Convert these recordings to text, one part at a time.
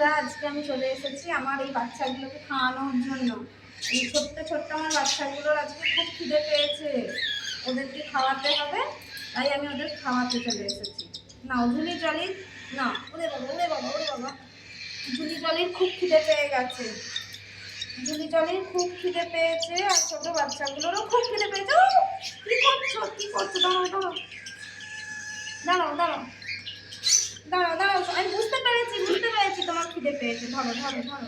বন্ধুরা, আজকে আমি চলে এসেছি আমার এই বাচ্চাগুলোকে খাওয়ানোর জন্য। এই ছোট্ট ছোট্ট আমার বাচ্চাগুলোর আজকে খুব খিদে পেয়েছে, ওদেরকে খাওয়াতে হবে, তাই আমি ওদের খাওয়াতে চলে এসেছি। না ঝুলি জলির, না ওরে বাবা ওরে বাবা ওরে বাবা, ঝুলি জলির খুব খিদে পেয়ে গেছে, ঝুলি জলির খুব খিদে পেয়েছে, আর ছোট বাচ্চাগুলোরও খুব খিদে পেয়েছে। কি করছো কি করছো? দাঁড়াও দাঁড়াও দাঁড়াও দাঁড়াও দাঁড়াও দাঁড়াও, আমি বুঝতে পেরেছি তোমার খিদে পেয়েছে। ধরো ধরো ধরো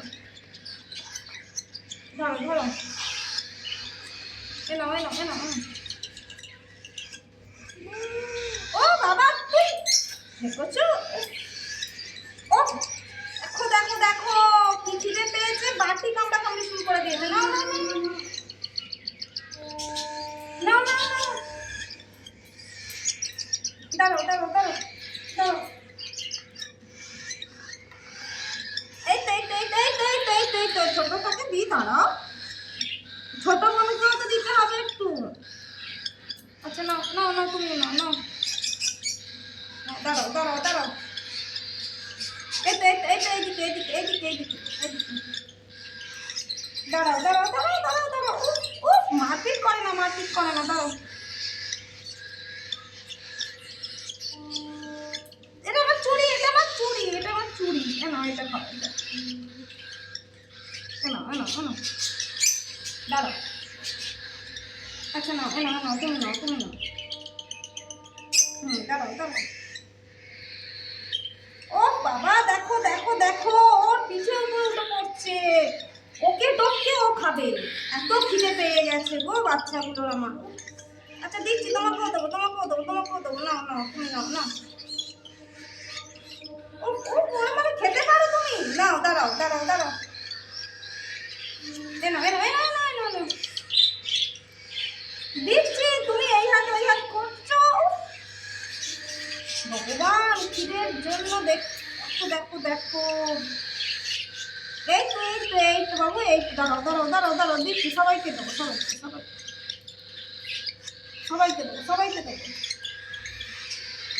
ধরো ধরো, এনাও এনাও এনাও। ও বাবা, তুই দেখছো? ও দেখো দেখো দেখো, কি খিদে পেয়েছে, বাটি কামড়া কামড়ি শুরু করে দিয়েছে। না না না না না, দাঁড়াও দাঁড়াও দাঁড়াও দাঁড়াও, এই তো এই তো এই তো এই তো এই তো এই তো এই তো ছোটটাকে দিই, দাঁড়াও, ছোট মানুষকেও তো দিতে হবে একটু। আচ্ছা নাও নাও নাও, তুমি নাও নাও, দাঁড়াও দাঁড়াও দাঁড়াও, এই তো এই তো এই তো এইদিকে এইদিকে এইদিকে এইদিকে এইদিকে, দাঁড়াও দাঁড়াও দাঁড়াও দাঁড়াও দাঁড়াও, উফ উফ, মারপিট করে না মারপিট করে না, দাঁড়াও। এটা আমার চুড়ি, এটা আমার চুড়ি, এটা আমার চুড়ি, এনো এটা খাও, এটা এনো এনো এনো, দাঁড়াও। আচ্ছা নাও এনো এনো, তুমি নাও তুমি নাও, দাঁড়াও দাঁড়াও। ও বাবা, দেখো দেখো দেখো, ওর পিঠে উপরে উঠে পড়ছে, ওকে টপকে ও খাবে, এত খিদে পেয়ে গেছে গো বাচ্চাগুলোর আমার। আচ্ছা দিচ্ছি, তোমাকেও দেবো তোমাকেও দেবো তোমাকেও দেবো, নাও নাও তুমি নাও নাও। ও ও মানে খেতে পারো তুমি, নাও দাঁড়াও দাঁড়াও দাঁড়াও, এনো এনো এনো এনো এনো এনো, দিচ্ছি, তুমি এই হাত ওই হাত করছো। ভগবান, খিদের জন্য দেখো দেখো দেখো, এই তো এই তো এই তো বাবু, এই তো, দাঁড়াও দাঁড়াও দাঁড়াও দাঁড়াও, দিচ্ছি, সবাইকে দেবো সবাইকে সবাইকে সবাইকে দেবো সবাইকে দেবো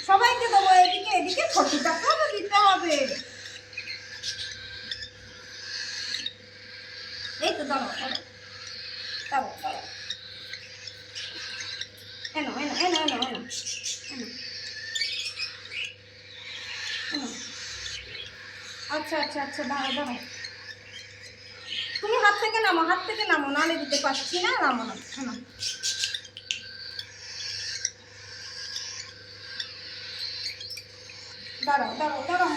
সবাইকে দেবো, এদিকে এদিকে ছোটটাকেও তো দিতে হবে। এই তো দাঁড়াও দাঁড়াও দাঁড়াও দাঁড়াও, এনো এনো এনো এনো এনো এনো এনো, আচ্ছা আচ্ছা আচ্ছা, দাঁড়াও দাঁড়াও, তুমি হাত থেকে নামো, নালে দিতে পারছি না, নামো না, এনো, দাঁড়াও দাঁড়াও দাঁড়াও।